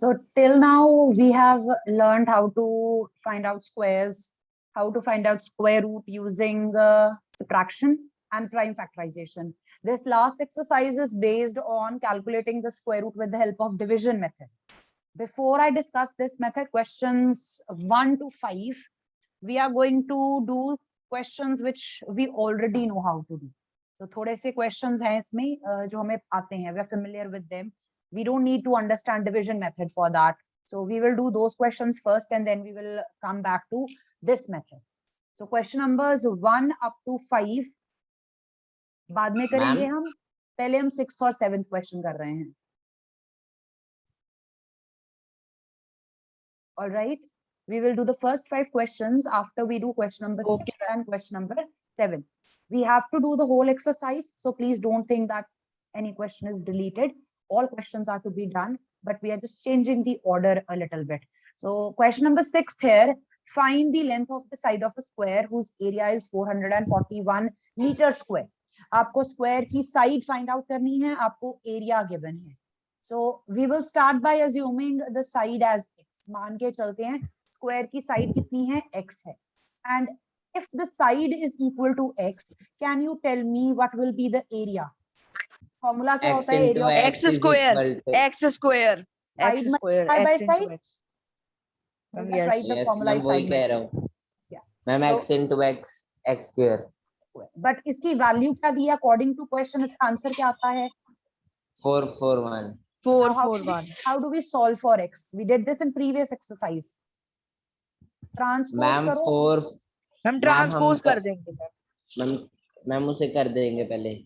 So till now we have learned how to find out squares, how to find out square root using subtraction and prime factorization. This last exercise is based on calculating the square root with the help of division method. Before I discuss this method, questions 1 to 5, we are going to do questions which we already know how to do. So थोड़े से questions हैं इसमें जो हमें आते हैं, we are familiar with them. We don't need to understand division method for that. So we will do those questions first and then we will come back to this method. So question numbers 1 up to 5 बाद में करेंगे हम, पहले हम 6th और 7th question कर रहे हैं. All right, we will do the first 5 questions after we do question number 6 and question number 7. We have to do the whole exercise, so please don't think that any question is deleted. All questions are to be done, but we are just changing the order a little bit. So question number 6 here, find the length of the side of a square whose area is 441 meter square. आपको square की side find out करनी है, आपको area given है. So we will start by assuming the side as x. मान के चलते हैं square की side कितनी है, x है. And if the side is equal to x, can you tell me what will be the area? Formula क्या होता है area of x square, x square, x square, by x side. into x. Is that right? The formula is वही side कह by रहा हूँ. Yeah. Ma'am So- x into x, x square. But इसकी value क्या दी है according to question? इसका answer क्या आता है? 441. 441. How do we solve for x? We did this in previous exercise. Transpose ma'am करो. 4. हम ट्रांसपोज कर देंगे मैम. मैम उसे कर देंगे पहले.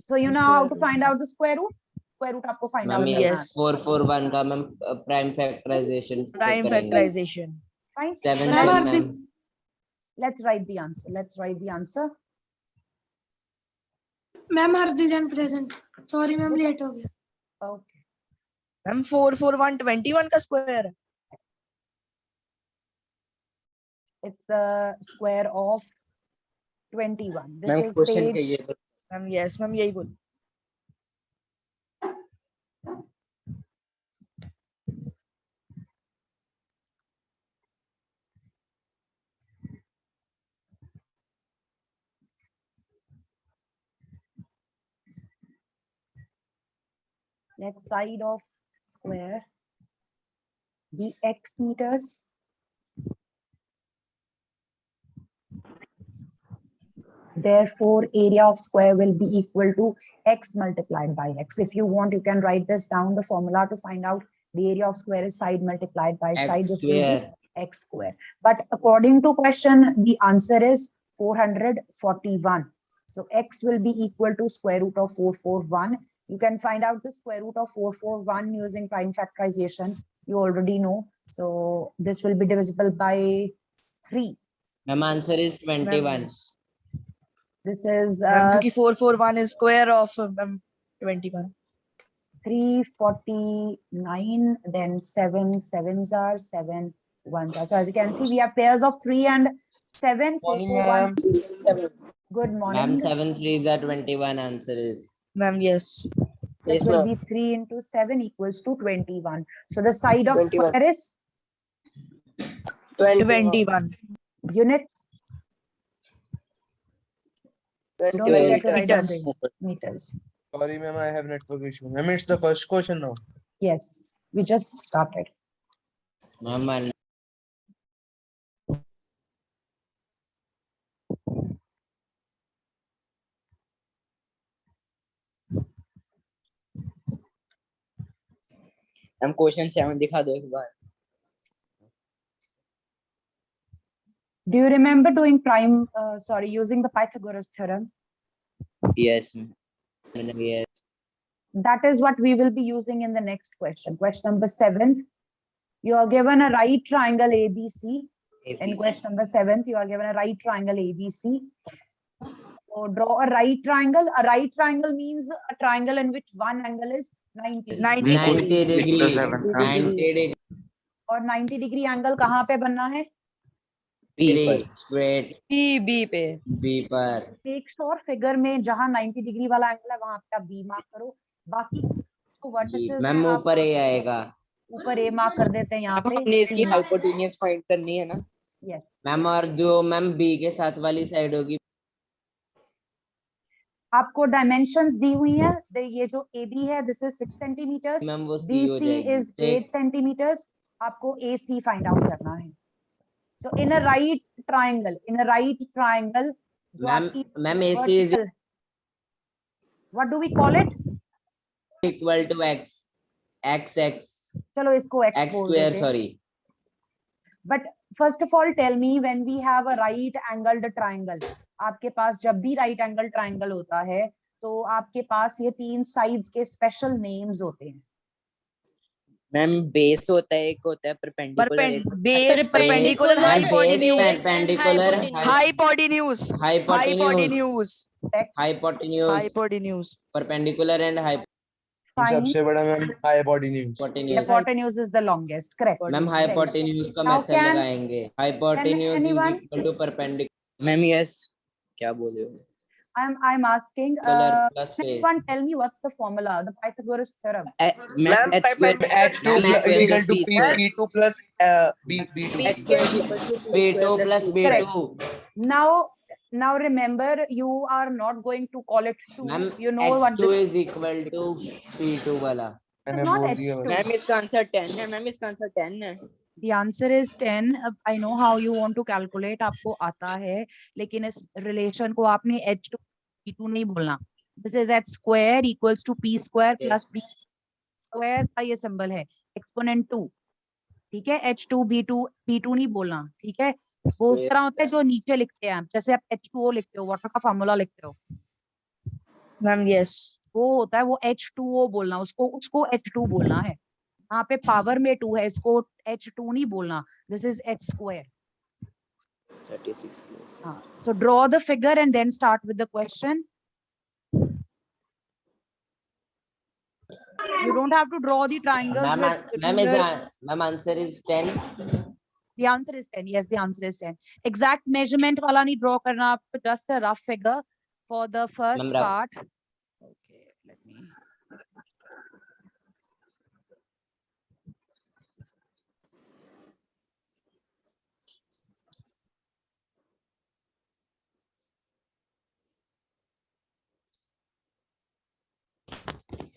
So you know how to find out the square root? Square root आपको find out मैम करना है. yes. 441 का ma'am prime factorization Prime factorization. Fine. 7 So now ma'am. let's write the answer. Let's write the answer. Ma'am हरदिजन present. Sorry ma'am late हो गया. Okay. Ma'am 441 21 का square है. It's the square of 21. This ma'am is question page. कहिए. Ma'am yes ma'am यही बोल. Let side of square be x meters. Therefore, area of square will be equal to x multiplied by x. If you want, you can write this down. The formula to find out the area of square is side multiplied by X side. This will be square. x square. But according to question, the answer is 441. So x will be equal to square root of 441. You can find out the square root of 441 using prime factorization. You already know. So this will be divisible by 3. Ma'am answer is 21. This is ma'am क्योंकि 441 is square of 21. 349, then 7 sevens are 7 ones are. So as you can see, we have pairs of 3 and 7. Morning, 441. Good ma'am morning. 7 3s are 21 answer is. Ma'am yes. This will be 3 into 7 equals to 21. So the side of 21. square is 21. units. Don't forget to write down Meters. the meters. Sorry, ma'am, I have network issue. Ma'am, it's the first question now. Yes, we just started. Ma'am हम question 7 दिखा दो एक बार. Do you remember doing using the Pythagoras theorem? Yes yes. That is what we will be using in the next question. Question number 7th. You are given a right triangle ABC. In question number 7th, you are given a right triangle ABC. So draw a right triangle. A right triangle means a triangle in which one angle is 90. 90 degree. 90 degree. और 90 degree angle कहाँ पे बनना है? Straight B पे. B पर. एक और figure में जहां 90 डिग्री वाला एंगल है वहां पे आप बी मार्क करो. बाकी तो वर्टिसेस मैम ऊपर ही आएगा. ऊपर ए मार्क कर देते हैं यहाँ अब पे हमने इसकी C mark। हाइपोटेनियस फाइंड करनी है ना। Yes. मैम और जो मैम बी के साथ वाली साइड होगी आपको डायमेंशंस दी हुई है, ये जो ए बी है दिस इज 6 सेंटीमीटर्स, मैम वो बी सी हो सी जाएगी इज 8 सेंटीमीटर्स, आपको ए सी फाइंड आउट करना है। So in a right triangle, जो मैम आपकी ma'am A C is vertical, what do we call it? Equal to x x x चलो इसको x एक्स बोल स्क्वायर देते हैं। Sorry. But first of all, tell me, when we have a right angled triangle, आपके पास जब भी right angled triangle होता है तो आपके पास ये 3 sides के special names होते हैं। मैम बेस होता है, एक होता है perpendicular, base perpendicular hypotenuse perpendicular hypotenuse hypotenuse hypotenuse hypotenuse perpendicular and Fine. सबसे बड़ा ma'am hypotenuse. Hypotenuse. Hypotenuse is the longest, correct? Ma'am hypotenuse का Now मेथड can लगाएंगे। Hypotenuse is anyone- equal to perpendicular ma'am yes क्या बोल रहे हो? I'm asking, plus can anyone tell me what's the formula, the Pythagoras theorem? Ma'am h square H2 Ma'am, is H2 equal to P square. P2 plus B2. h square is equal to B2 plus B2 Now remember, you are not going to call it 2. Ma'am You know what H2 this is equal to P2 वाला। मैंने not बोल दिया H2. बस। Ma'am इसका answer 10 है, ma'am इसका answer 10 है। The answer is 10. I know how you want to calculate, आपको आता है, लेकिन इस relation को आपने H2 P2 नहीं बोलना। This is H square equals to P square plus B square का ये symbol है, exponent 2, ठीक है? H2 B2 P2 नहीं बोलना, ठीक है? वो उस तरह होता है जो नीचे लिखते हैं आप, जैसे आप H2O लिखते हो, वाटर का फार्मूला लिखते हो, मैम यस वो होता है वो H2O बोलना, उसको H2 बोलना है। यहाँ पे पावर में 2 है, इसको H2 नहीं बोलना, this is H square. 36 plus हाँ, so draw the figure and then start with the question. You don't have to draw the triangles ma'am with ma'am is ruler. Ma'am answer is 10। The answer is 10. Yes, the answer is 10. Exact measurement वाला नहीं draw करना आपको, just a rough figure for the first Ma'am, rough. part. Okay, let me.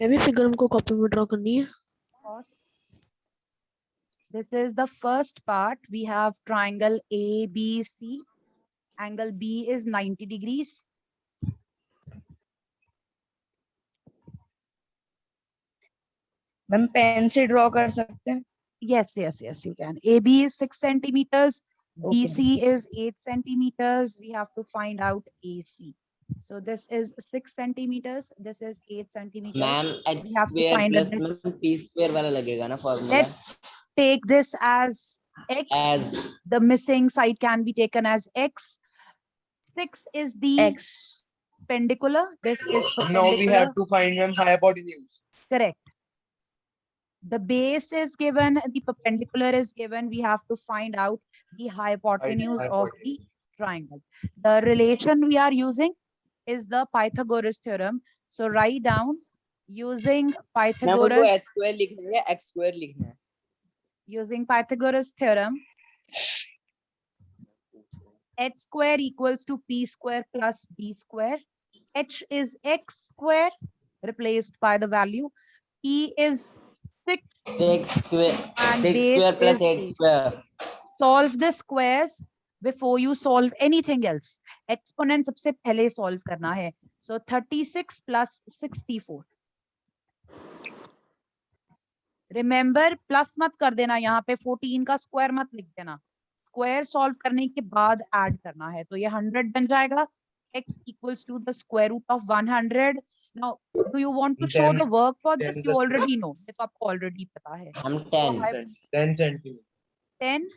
ये भी figure हमको copy में draw करनी है। First, this is the first part. We have triangle ABC. Angle B is 90 degrees. Ma'am pen से draw कर सकते हैं। Yes, you can. AB is 6 centimeters. Okay. BC is 8 centimeters. We have to find out AC. So this is 6 centimeters. This is 8 centimeters. Ma'am h We have to square find plus this. Ma'am p square वाला लगेगा ना formula. Let's take this as X. as The missing side can be taken as X. 6 is the X perpendicular. This is Now we perpendicular. have to find ma'am hypotenuse. Correct. The base is given, the perpendicular is given. We have to find out the hypotenuse of the triangle. The relation we are using is the Pythagoras theorem. So write down using ma'am उसको Pythagoras, h square लिखना है या x square लिखना है? using Pythagoras theorem, h square equals to p square plus b square. H is x square replaced by the value. P is 6. 6 square And 6 base square plus is 8 square। Solve the squares before you solve anything else. Exponent सबसे पहले solve करना है. So 36 plus 64. Remember plus मत कर देना, यहाँ पे 14 का square मत लिख देना. Square solve करने के बाद add करना है. तो ये 100 बन जाएगा. X equals to the square root of 100. Now, do you want to show 10 the work for 10 this? You plus already know. ये तो आपको already पता है. हम So 10 10 centimeters. 10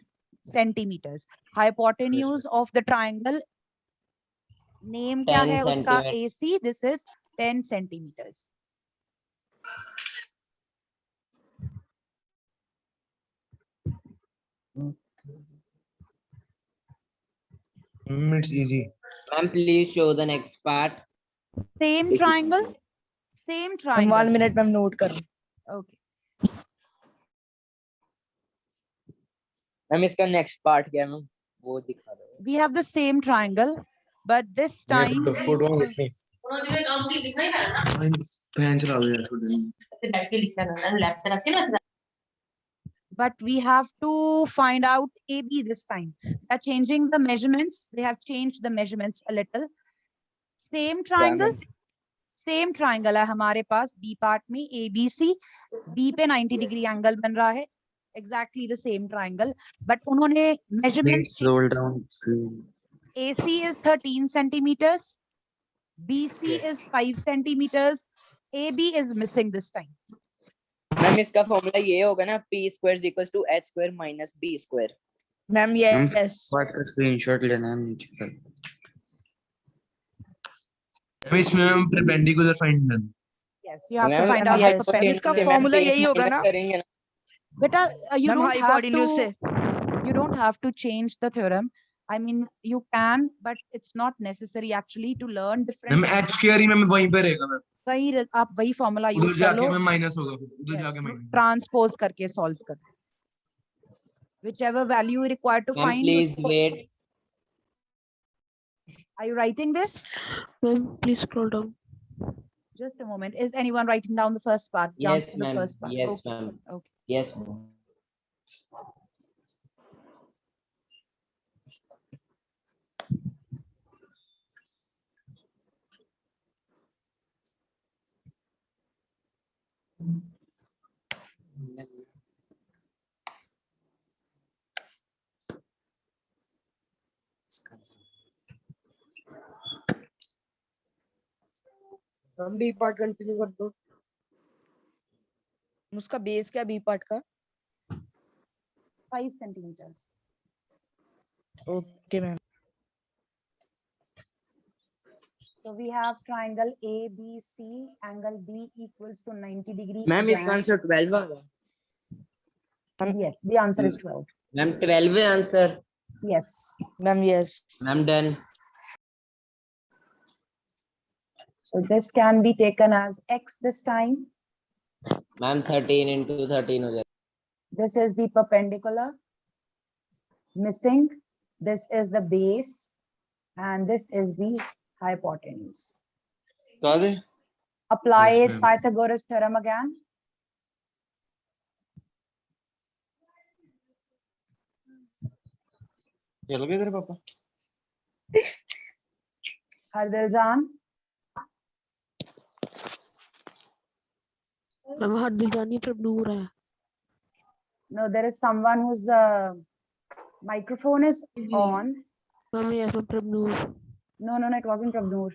centimeters. Hypotenuse of the triangle. Name क्या 10 है उसका centimeter. AC? This is 10 centimeters. It's easy. Ma'am please show the next part. Same triangle. Same ma'am triangle. 1 minute ma'am note कर। Okay. मैम इसका next part क्या है ma'am वो दिखा दो We have the same triangle, but this time photo is, लिखनी fan चला दो यार थोड़ी but we have to find out AB this time. They are changing the measurements. They have changed the measurements a little. Same triangle. Same triangle है हमारे पास B part में ABC, B पे 90 डिग्री एंगल बन रहा है, exactly the same triangle, but उन्होंने measurements scroll down AC is 13 centimeters, BC is 5 centimeters, AB is missing this time. Ma'am इसका फॉर्मूला ये होगा ना p square is equals to h square minus b square ma'am yes part का screenshot लेना है मुझे इसमें हम परपेंडिकुलर फाइंड करना Yes, you have to ma'am find out the yes, perpendicular. इसका formula यही होगा ना? करेंगे ना Beta, you ma'am don't have hypotenuse से to, you don't have to change the theorem. I mean, you can, but it's not necessary actually to learn different. Ma'am h square he ma'am वहीं पे रहेगा ma'am वही आप वही formula उधर use कर जाके लो, मैम माइनस होगा फिर उधर जाके माइनस ट्रांसपोज करके सॉल्व कर, whichever value you require to ma'am find. Please wait Are you writing this? Ma'am, please scroll down. Just a moment. Is anyone writing down the first part? Jump yes to the ma'am first part. yes Okay. ma'am Okay. yes ma'am हम B part continue कर दो उसका base क्या B part का 5 centimeters. Okay ma'am So we have triangle ABC, angle B equals to 90 degree. Ma'am इसका again. Answer 12 आ रहा है Yes, the answer is 12. Ma'am 12 है answer Yes. Ma'am yes ma'am done So this can be taken as X this time. Ma'am 13 into 13 हो जाएगा This is the perpendicular missing. This is the base. And this is the hypotenuse. कहा दे Apply Yes, it ma'am. Pythagoras theorem again. चल गए तेरे पापा Hardiljan. Ma'am, हर दिल जानी पर दूर है. No, there is someone whose microphone is on. Ma'am, yes, ma'am, Prabnoor. No, it wasn't Prabnoor.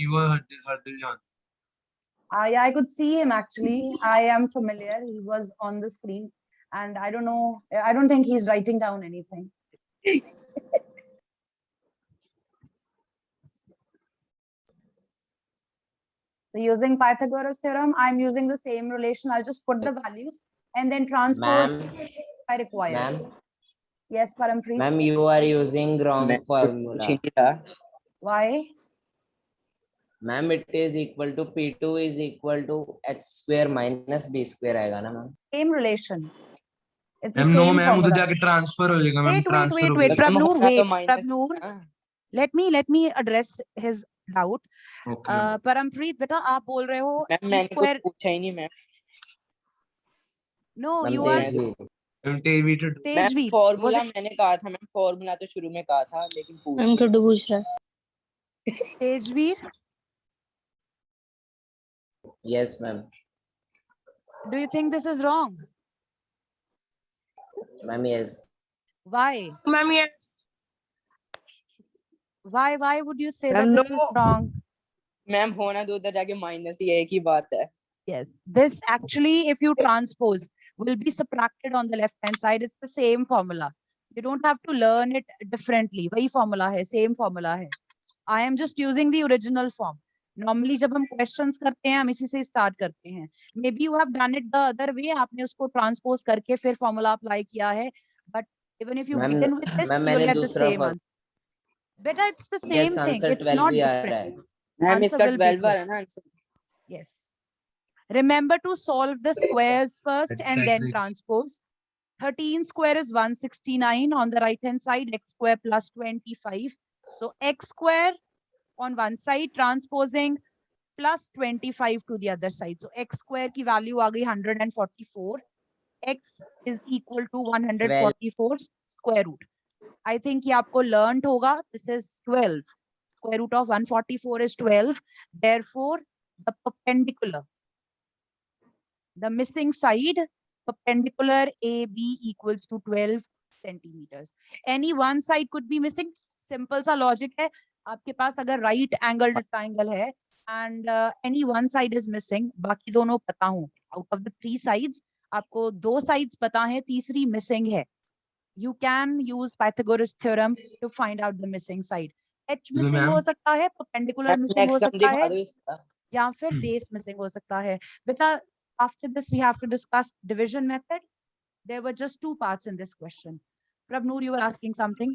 you were Hardil Jan I could see him actually. I am familiar. He was on the screen. And I don't know. I don't think he's writing down anything. So using Pythagoras theorem, I'm using the same relation. I'll just put the values and then transpose Ma'am. if I require. Ma'am. Yes, Parampreet. Ma'am, you are using wrong मैं formula. कुछ ही नहीं था Why? Ma'am, it is equal to P2 is equal to h square minus b square आएगा ना ma'am Same relation. It's the ma'am no same ma'am उधर formula. जाके transfer हो जाएगा मैम Wait, ट्रांसफर हो wait. जाएगा Prabnoor, होना तो wait. minus Prabnoor, है ना। let me address his doubt. Okay Parampreet, बेटा आप बोल रहे हो मैम e मैंने कुछ square. पूछा ही नहीं ma'am No, ma'am you are Tejveer David ma'am Tejveer. Was formula it मैंने कहा था मैम फॉर्मूला तो शुरू में कहा था लेकिन पूछ Ma'am, लिया। Tuddu पूछ रहा है. Tejveer? yes ma'am Do you think this is wrong? ma'am yes Why? Ma'am, yeah. Why would you say Ma'am, that this is no. wrong? Ma'am होना तो उधर जाके माइनस ही है एक ही बात है Yes. This actually, if you transpose, will be subtracted on the left hand side. It's the same formula. You don't have to learn it differently. वही formula है, same formula है. I am just using the original form. Normally जब हम questions करते हैं हम इसी से start करते हैं. Maybe you have done it the other way. आपने उसको transpose करके फिर formula apply किया है. But even if you ma'am begin with this, ma'am you will मैंने get the दूसरा same answer. Beta, it's the yes same thing. Answer It's 12 not भी आ रहा है different. मैम Answer इसका will be 12 आ equal. रहा है ना answer Yes. Remember to solve the squares first and then Exactly. transpose. 13 square is 169 on the right hand side, x square plus 25. So x square on one side, transposing plus 25 to the other side. So x square की value आ गई 144. X is equal to 144 square root. I think ये आपको learned होगा. This is 12. Square root of 144 is 12. Therefore, the perpendicular, the missing side, perpendicular AB equals to 12 centimeters. Any one side could be missing. Simple सा logic है. आपके पास अगर right angled triangle है and any one side is missing, बाकी दोनों पता हो. Out of the 3 sides, आपको 2 sides पता है, तीसरी missing है. You can use Pythagoras theorem to find out the missing side. H missing हो सकता है, perpendicular missing हो नेक्स्ट सम सकता दिखा है, दो इसका. या फिर base missing हो सकता है. बेटा, after this we have to discuss division method. There were just 2 parts in this question. Prabnoor, you were asking something.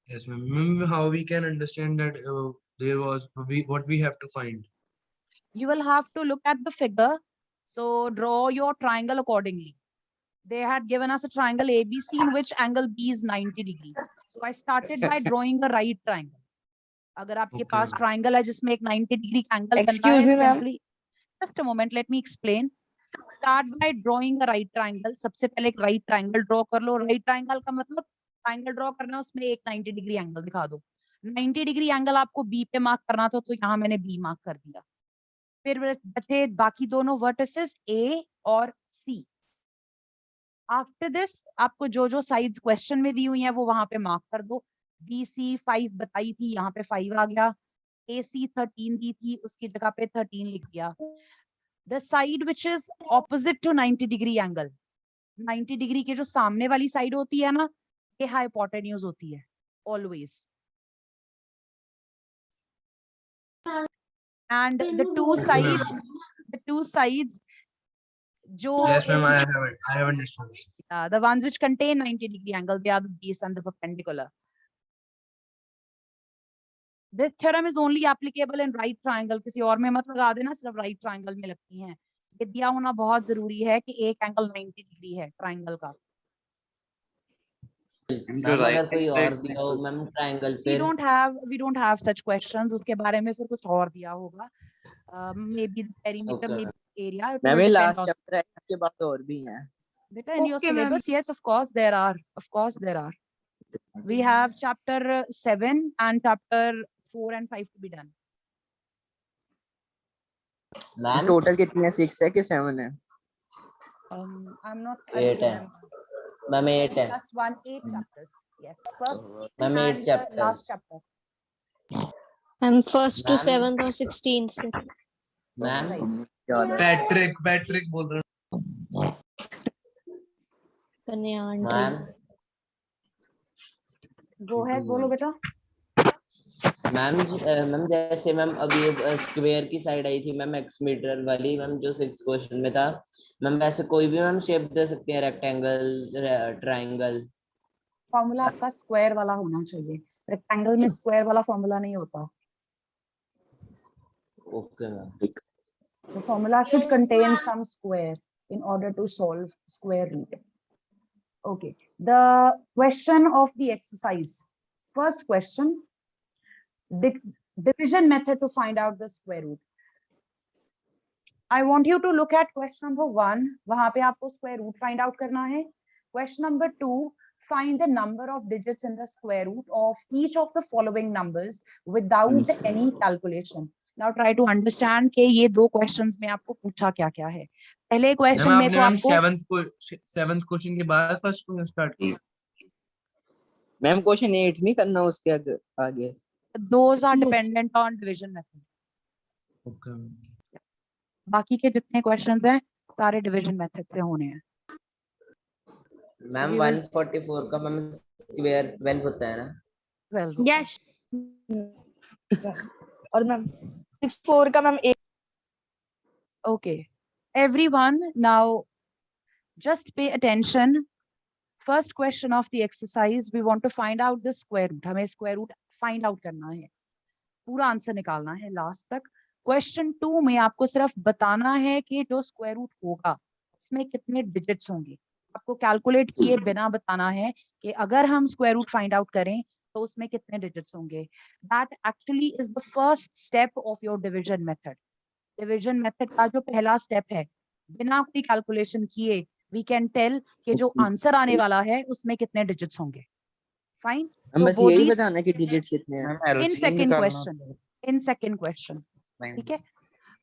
Yes, ma'am. Ma'am, how we can understand that there was what we have to find? You will have to look at the figure. So draw your triangle accordingly. They had given us a triangle ABC in which angle B is 90 degree. So I started by drawing a right triangle. अगर आपके Okay. पास triangle है जिसमें एक 90 degree angle बनता Excuse है, me, ma'am. simply just a moment, let me explain. Start by drawing a right triangle. सबसे पहले एक right triangle draw कर लो. Right triangle का मतलब triangle draw करना, उसमें एक 90 degree angle दिखा दो. 90 degree angle आपको B पे mark करना था, तो यहाँ मैंने B mark कर दिया. फिर बचे बाकी दोनों vertices A और C. After this, आपको जो जो sides question में दी हुई हैं वो वहां पे mark कर दो. BC 5 बताई थी, यहाँ पे 5 आ गया. AC 13 दी थी, उसकी जगह पे 13 लिख दिया. The side which is opposite to 90 degree angle, 90 degree के जो सामने वाली side होती है ना, ये hypotenuse होती है always. And the two sides जो Yes, ma'am. इस- I have understood. the ones which contain 90 degree angle, they are the base and the perpendicular. This theorem is only applicable in right triangle. किसी और में मत लगा देना, सिर्फ right triangle में लगती हैं. ये दिया होना बहुत जरूरी है कि एक एंगल 90 डिग्री है ट्राइंगल का. मैम अगर कोई और दिया हो मैम ट्रायंगल We फिर don't have such questions. उसके बारे में फिर कुछ और दिया होगा. Maybe the perimeter, Okay. maybe area. It ma'am will ये depend लास्ट on- चैप्टर है, इसके बाद और भी हैं. Beta, in your Okay, ma'am. syllabus, yes, of course there are. Of course there are. We have chapter 7 and chapter 4 and 5 to be done. Ma'am total कितने 6 है कि 7 है? I'm not. 8 है मैम 8 है Plus 1, 8 chapters. Yes, first ma'am 8 and chapters last chapter. I'm first to Ma'am. 7th or 16th फिर. Ma'am Patrick बोल रहा हूँ. कन्या आंटी. मैम Go ahead, बोलो बेटा. मैम जैसे मैम अभी स्क्वायर की साइड आई थी मैम एक्स मीटर वाली मैम जो 6 क्वेश्चन में था मैम, वैसे कोई भी मैम शेप दे सकते हैं, रेक्टेंगल ट्रायंगल. फॉर्मूला आपका स्क्वायर वाला होना चाहिए. रेक्टेंगल में स्क्वायर वाला फॉर्मूला नहीं होता. Okay ma'am. The formula should contain some square in order to solve square root. Okay, the question of the exercise. First question, the division method to find out the square root. I want you to look at question number 1. वहां पे आपको square root find out करना है. Question number 2, find the number of digits in the square root of each of the following numbers without any calculation. Now try to understand कि ये दो questions में आपको पूछा क्या क्या है. पहले question में तो आपको 7th क्वेश्चन के बाद फर्स्ट क्वेश्चन स्टार्ट किया. मैम क्वेश्चन 8 नहीं करना उसके आगे. those are dependent on division method. Okay. बाकी के जितने questions हैं सारे division method से होने हैं. मैम 144 का मैम स्क्वायर 12 होता है ना. 12. Yes. और मैम 64 का ma'am 8. Okay, everyone, now just pay attention. First question of the exercise, we want to find out the square root. हमें square root find out करना है. पूरा आंसर निकालना है last तक. क्वेश्चन 2 में आपको सिर्फ बताना है कि जो स्क्वायर रूट होगा उसमें कितने डिजिट्स होंगे। आपको कैलकुलेट किए बिना बताना है कि अगर हम स्क्वायर रूट फाइंड आउट करें तो उसमें कितने डिजिट्स होंगे। That actually is the first step of your division method. Division method का जो पहला स्टेप है, बिना कोई कैलकुलेशन किए वी कैन टेल कि जो आंसर आने वाला है उसमें कितने डिजिट्स होंगे। फाइन। हम सो बस बोथ यही दीज बताना कि डिजिट्स कितने हैं। In second question, in second question, ठीक है।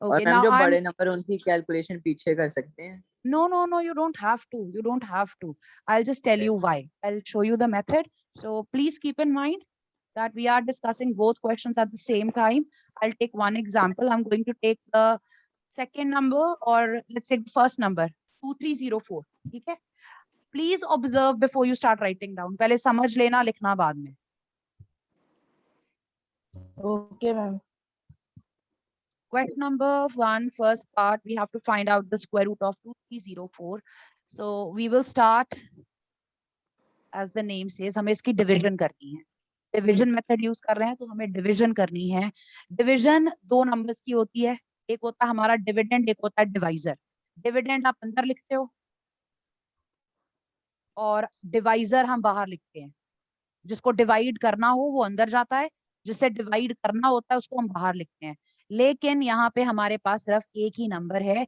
और ओके, मैम नाउ जो आई एम बड़े नंबर उनकी कैलकुलेशन पीछे कर सकते हैं। no, you don't have to, you don't have to. I'll just tell you Yes. why. I'll show you the method. So please keep in mind that we are discussing both questions at the same time. I'll take one example. I'm going to take the second number, or let's take the first number, 2304. ठीक है? Please observe before you start writing down. पहले समझ लेना, लिखना बाद में. Okay, ma'am. Question number 1, first part, we have to find out the square root of 2304. So we will start, as the name says, हमें इसकी division करनी है. Division method use कर रहे हैं तो हमें division करनी है. Division दो numbers की होती है. एक होता है हमारा dividend, एक होता है divisor. Dividend आप अंदर लिखते हो और divisor हम बाहर लिखते हैं. जिसको divide करना हो वो अंदर जाता है, जिसे divide करना होता है उसको हम बाहर लिखते हैं. लेकिन यहाँ पे हमारे पास सिर्फ एक ही नंबर है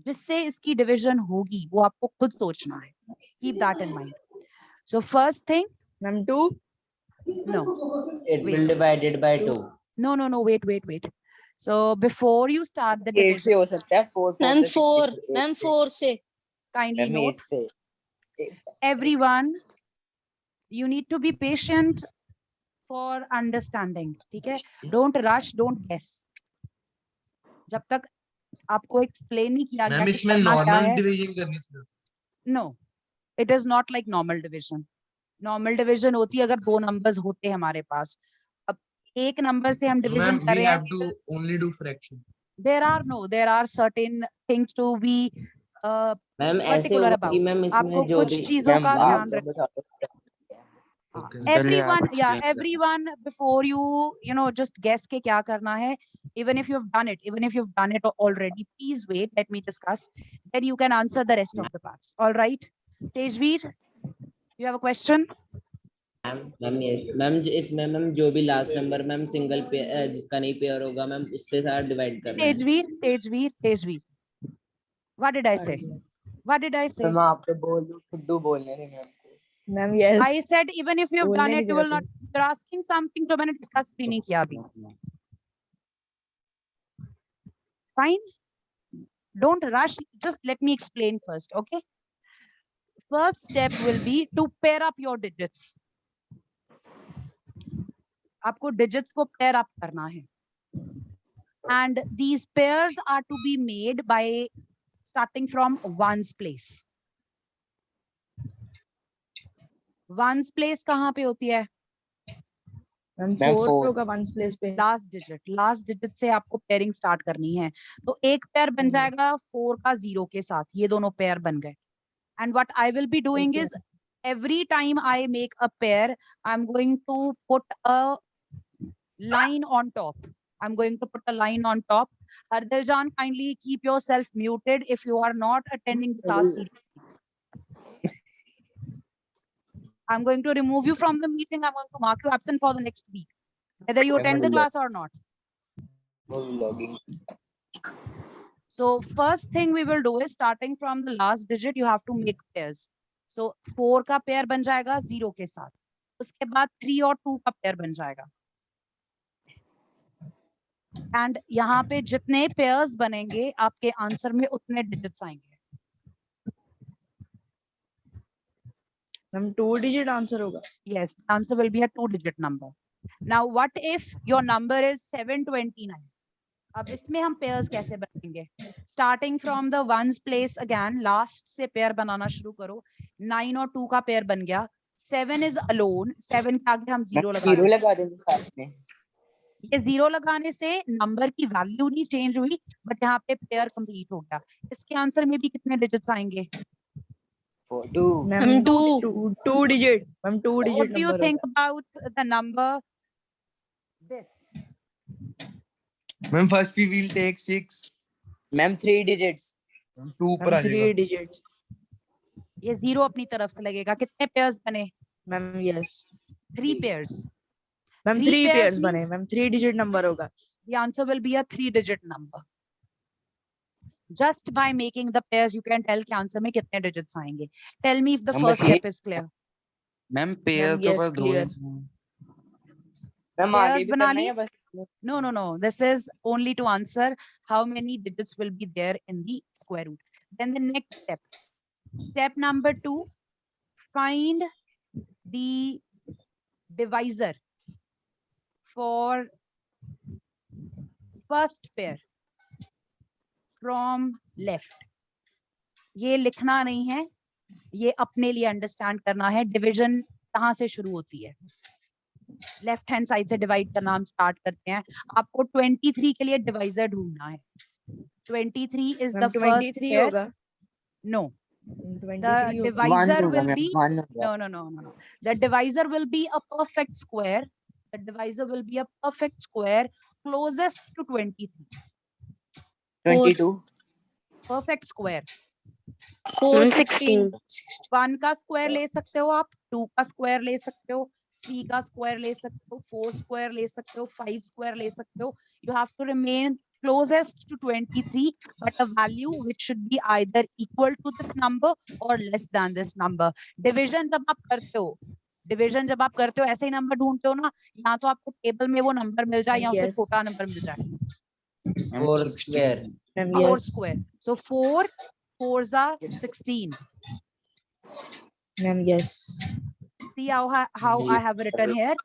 जिससे इसकी डिवीजन होगी, वो आपको खुद सोचना है. Keep that in mind. So first thing, Ma'am, 2. no, It will wait, divided by 2. no, wait. So before you start the 8 division, से हो सकता है 4 मैम 4 से kindly मैम note, 8 से everyone, you need to be patient for understanding. ठीक है? Don't rush, don't guess. जब तक आपको एक्सप्लेन नहीं किया गया मैम कि इसमें करना क्या नॉर्मल है. डिवीजन करनी है। No, it is not like normal division. Normal division होती है अगर दो numbers होते हैं हमारे पास. अब एक number से हम division मैम कर we रहे have हैं. to only do fraction. There are certain things to be ma'am ऐसे particular होगा about. कि मैम आपको इसमें जो कुछ भी चीजों का ध्यान रख. बता दो। Okay. Everyone, before you know, just guess के क्या करना है. Even if you've done it already, please wait, let me discuss. Then you can answer the rest of the parts. All right. Tejveer, you have a question? Ma'am yes ma'am, इसमें ma'am जो भी last number ma'am single पे जिसका नहीं pair होगा ma'am उससे सारा divide करना है. Tejveer. What did I say? तो मैं आपको बोल दूं, खुद बोलने थे ma'am. Ma'am, yes. I said even if you've done बोलने it, नहीं you दे will रहा not. You're asking something तो मैंने discuss भी नहीं किया अभी. Fine. Don't rush. Just let me explain first, okay? First step will be to pair up your digits. आपको digits को pair up करना है. And these pairs are to be made by starting from ones place. Ones place कहाँ पे होती है? Ma'am, Ma'am, 4 four. होगा 1's place पे. लास्ट डिजिट से आपको पेयरिंग स्टार्ट करनी है. तो एक पेयर बन जाएगा 4 का 0 के साथ. ये दोनों पेयर बन गए. And what I will be doing is every time I make a pair, I'm going to put a line on top. Hardiljan, kindly keep yourself muted if you are not attending the class seriously. I'm going to remove you from the meeting. I'm going to mark you absent for the next week, whether you attend the class or not. So first thing we will do is, starting from the last digit, you have to make pairs. So 4 का pair बन जाएगा 0 के साथ. उसके बाद 3 और 2 का pair बन जाएगा. एंड यहाँ पे जितने पेयर्स बनेंगे आपके आंसर में उतने डिजिट्स आएंगे. Ma'am, 2-digit answer होगा. Yes, the answer will be a 2-digit number. Now what if your number is 729? अब इसमें हम पेयर्स कैसे बनाएंगे? Starting from the ones place again, last से पेयर बनाना शुरू करो. 9 और 2 का पेयर बन गया. 7 is alone. 7 के आगे हम 0 लगा देंगे साथ में. ये 0 लगाने से नंबर की वैल्यू नहीं चेंज हुई, बट यहाँ पे पेयर कंप्लीट हो गया. इसके आंसर में भी कितने डिजिट्स आएंगे? 2. Ma'am, 2. 2-digit. Ma'am, 2-digit What do you number think होगा. about the number this? Ma'am first we will take 6 ma'am 3 digits 2 ऊपर आ मैम 3 जाएगा डिजिट ये 0 अपनी तरफ से लगेगा, कितने पेयर्स बने? Ma'am yes 3 pairs. Ma'am 3 3 pairs pairs बने means- मैम 3 डिजिट नंबर होगा The answer will be a 3-digit number. Just by making the pairs, you can tell कि आंसर में कितने digits आएंगे. Tell me if the Ma'am, first बस ये- step is clear. Ma'am pair तो yes, बस दो clear. ही हैं। मैम आगे Pairs भी बना करना है ली? या बस No, no, no. This is only to answer how many digits will be there in the square root. Then the next step. Step number 2, find the divisor for first pair from left. ये लिखना नहीं है, ये अपने लिए understand करना है. Division कहाँ से शुरू होती है? लेफ्ट हैंड साइड से डिवाइड करना हम स्टार्ट करते हैं. आपको 23 के लिए डिवाइजर ढूंढना है. 23 is the ma'am first 23 pair. होगा No, the 23 होगा divisor होगा will मैम, be 1 होगा. no, no, no, no, no. The divisor will be a perfect square. The divisor will be a perfect square closest to 23. 22 Perfect square. 4 16 1 का square ले सकते हो आप, 2 का स्क्वायर ले सकते हो, 3 का स्क्वायर ले सकते हो, 4 स्क्वायर ले सकते हो, 5 स्क्वायर ले सकते हो. You have to remain closest to 23, but a value which should be either equal to this number or less than this number. Division जब आप करते हो, डिवीजन जब आप करते हो ऐसे ही नंबर ढूंढते हो ना, या तो आपको टेबल में वो नंबर मिल जाए या उससे Yes. छोटा नंबर मिल जाए. Ma'am 4 16 square. Ma'am 4 yes square. So 4 4s are 16. Ma'am yes See how I have written here.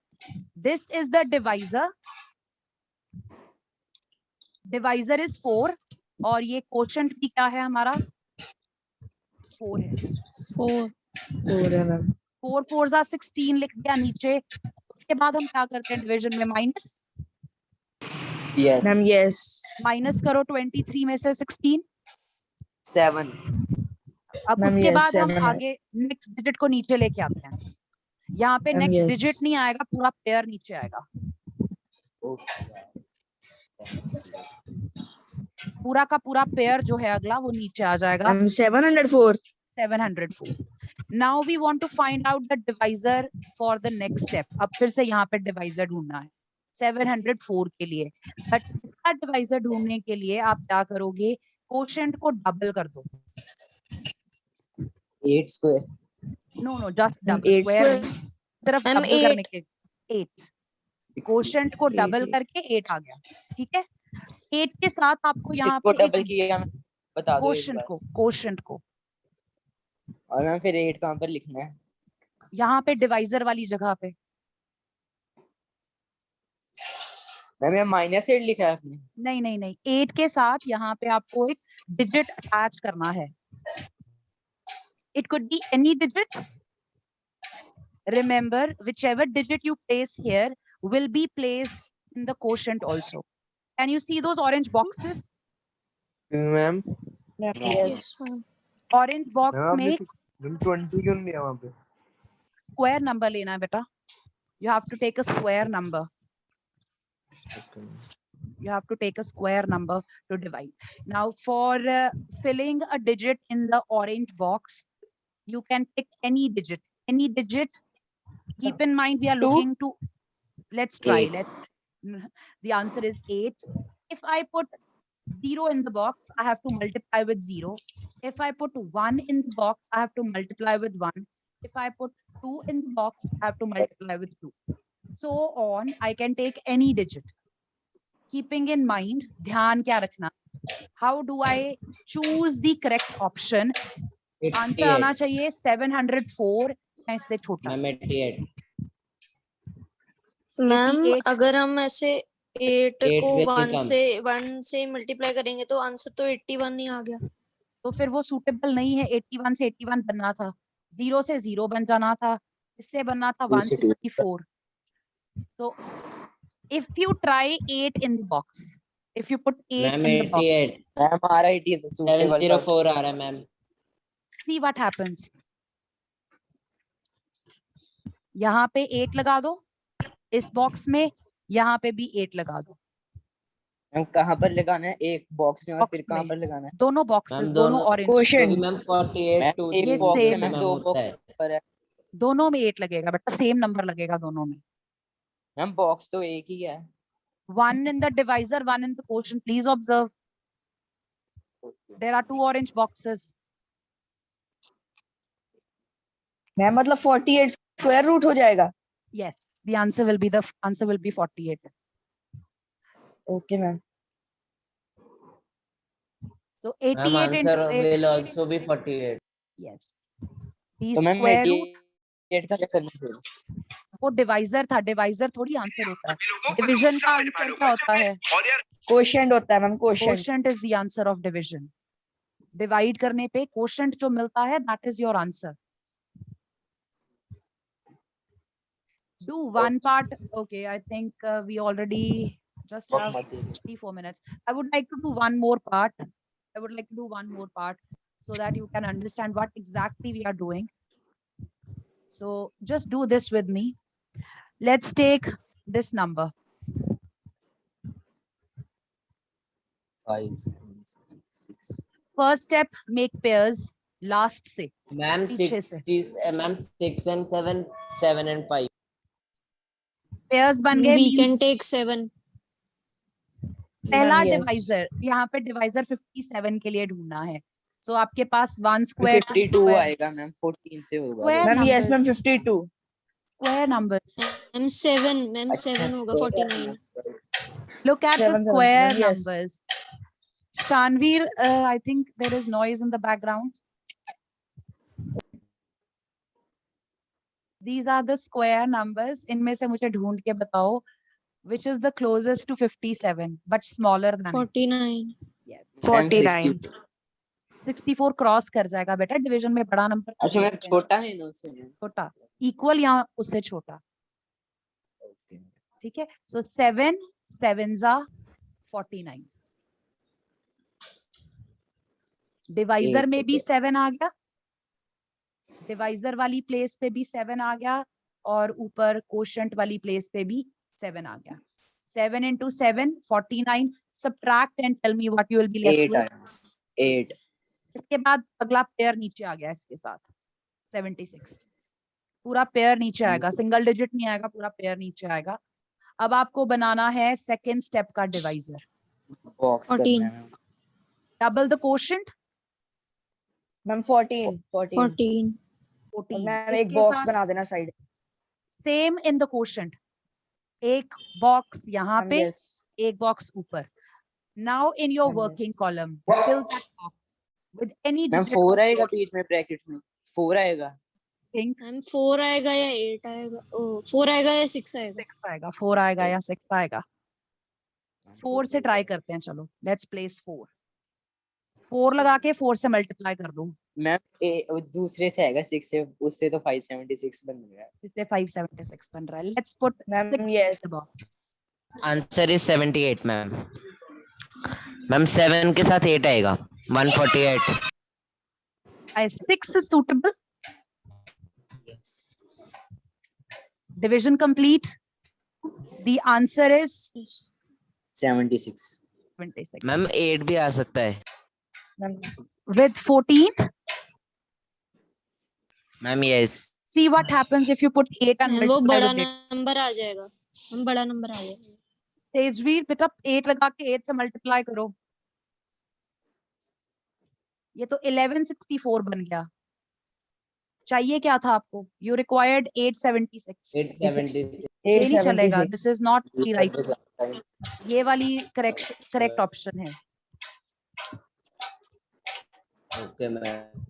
This is the divisor. Divisor is 4 और ये quotient भी क्या है हमारा? 4 है. 4 4 है मैम 4 4s are 16 लिख दिया नीचे. उसके बाद हम क्या करते हैं डिवीजन में? Minus. Yes ma'am yes minus करो 23 में से 16. 7 अब Ma'am, उसके yes, बाद हम 7 है. आगे नेक्स्ट डिजिट को नीचे लेके आते हैं. यहाँ पे Ma'am, नेक्स्ट yes. डिजिट नहीं आएगा, पूरा पेयर नीचे आएगा. पूरा का पूरा पेयर जो है अगला वो नीचे आ जाएगा. Ma'am 704 704. Now we want to find out the divisor for the next step. अब फिर से यहाँ पे डिवाइजर ढूंढना है 704 के लिए. बट इसका डिवाइजर ढूंढने के लिए आप क्या करोगे? कोशेंट को डबल कर दो. 8 square no no, just Ma'am, double. 8 square square. सिर्फ Ma'am, डबल करने के 8. कोशेंट को 8, डबल 8. करके 8 आ गया. ठीक है. 8 के साथ आपको यहाँ इसको पे डबल किया मैं बता दो एक कोशेंट बार. को कोशेंट को और मैम फिर 8 कहाँ पर लिखना है? यहाँ पे डिवाइजर वाली जगह पे. मैम ये -8 लिखा है आपने. नहीं नहीं नहीं, 8 के साथ यहाँ पे आपको एक डिजिट अटैच करना है. It could be any digit. Remember, whichever digit you place here will be placed in the quotient also. Can you see those orange boxes? Ma'am ma'am yes yes ma'am Orange box आपने में 20 क्यों नहीं दिया वहाँ पे? square number लेना है बेटा. You have to take a square number. You have to take a square number to divide. Now, for filling a digit in the orange box, you can pick any digit. Any digit. Keep in mind, we are looking to. Let's try. 8. The answer is 8. If I put 0 in the box, I have to multiply with 0. If I put 1 in the box, I have to multiply with 1. If I put 2 in the box, I have to multiply with 2. So on, I can take any digit. Keeping in mind, ध्यान क्या रखना? How do I choose the correct option? Answer आना चाहिए 704 या इससे छोटा. Ma'am 88. Ma'am 88. अगर हम ऐसे 8 8 को with 1 1. से मल्टीप्लाई करेंगे तो आंसर तो 81 ही आ गया. तो फिर वो सुटेबल नहीं है. 81 से 81 बनना था, 0 से 0 बन जाना था, इससे बनना था 164. So if you try 8 in the box, if you put 8 ma'am in the box, 88. Ma'am हमारा 80 is suitable. 704 आ रहा है मैम. see what happens. यहाँ पे 8 लगा दो इस बॉक्स में, यहाँ पे भी 8 लगा दो. मैम कहाँ पर लगाना है, एक बॉक्स में और Box फिर कहाँ में। पर लगाना है? दोनों मैम बॉक्सेस, दोनों ऑरेंज, Quotient. क्योंकि मैम 48 मैम 2 एक ये बॉक्स same है मैम, है। दो होता है। बॉक्स पर है। दोनों में 8 लगेगा बेटा, सेम नंबर लगेगा दोनों में। मैम बॉक्स तो एक ही है। 1 in the divisor, 1 in the quotient. Please observe. There are 2 orange boxes. Ma'am मतलब 48 स्क्वायर रूट हो जाएगा। Yes, the answer will be 48. Okay ma'am. So ma'am 88 answer into 8. Will also be 48। Yes. B तो ma'am square root. 88 का क्या करना फिर? वो divisor था, डिवाइजर थोड़ी आंसर होता है। डिवीजन का आंसर क्या होता है? क्वोशिएंट होता है ma'am, quotient. Quotient is the answer of division. Divide करने पे quotient जो मिलता है, that is your answer. Do one part. Okay, I think we already just have 3-4 minutes. I would like to do one more part. So that you can understand what exactly we are doing. So just do this with me. Let's take this number. 5, 7, 6. First step, make pairs. Last से ma'am पीछे से 6 and 7, 7 and 5। pairs बन गए We can means take 7. पहला Ma'am, yes. Divisor, यहाँ पे divisor 57 के लिए ढूंढना है। सो आपके पास 1 स्क्वायर 52 आएगा मैम, 14 से होगा वो। Square ma'am yes ma'am numbers. 52। square numbers. Ma'am 7 ma'am अच्छा, 7 होगा square 49. Look at the 7, square yes. numbers. Shanvir, I think there is noise in the background. These are the square numbers. इनमें से मुझे ढूंढ के बताओ which is the closest to 57 but smaller than it. 49. Yes. 49। 64 cross कर जाएगा बेटा, division में बड़ा नंबर। अच्छा मैम छोटा है ना उससे मैम? छोटा इक्वल या उससे छोटा, ओके। ठीक है। सो 7 7s are 49। डिवाइजर में भी 7 आ गया, डिवाइजर वाली प्लेस पे भी 7 आ गया, और ऊपर कोशेंट वाली प्लेस पे भी 7 आ गया। 7 into 7 49। subtract and tell me what you will be left 8 with। आया। 8। इसके बाद अगला पेयर नीचे आ गया इसके साथ 76। पूरा पेयर नीचे आएगा, सिंगल डिजिट नहीं आएगा, पूरा पेयर नीचे आएगा। अब आपको बनाना है सेकेंड स्टेप का डिवाइजर। बॉक्स 14. करना है ma'am. Double the quotient ma'am 14। 14. 14। Ma'am एक बॉक्स बना देना side. Same in the quotient, एक बॉक्स यहाँ पे, यस एक बॉक्स ऊपर। Now in your Yes. Working column fill that box with any ma'am digit 4 आएगा बीच में ब्रैकेट में, 4 आएगा। थिंक मैम 4 आएगा या 8 आएगा? ओ 4 आएगा या 6 आएगा? 6 आएगा, 4 आएगा या 6 आएगा। 4 से ट्राई करते हैं, चलो लेट्स प्लेस 4। 4 लगा के 4 से मल्टीप्लाई कर दो, मैम दूसरे से आएगा 6 से, उससे तो 576 बन गया। इससे 576 बन रहा है। Let's put ma'am yes answer is 78 ma'am. Ma'am 7 के साथ 8 आएगा, 148। 6 is suitable. Division complete. The answer is 76। 26. Ma'am 8 भी आ सकता है ma'am With 14, ma'am. Yes see what happens if you put 8 and ma'am वो multiply बड़ा with it. नंबर आ जाएगा। हम बड़ा नंबर आ जाएगा। तेजवीर बेटा 8 लगा के 8 से मल्टीप्लाई करो, ये तो 1164 बन गया। चाहिए क्या था आपको? You required 876। 876। ये नहीं चलेगा, 876। This is not the right. ये वाली करेक्ट ऑप्शन है। Okay ma'am.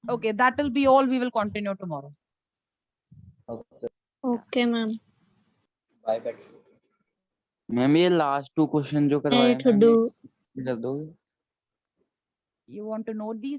Okay, that will be all. We will continue tomorrow. Okay okay ma'am. Bye bye. Ma'am ये लास्ट 2 क्वेश्चन जो करवाए to मैम do ये कर दोगे? You want to note these?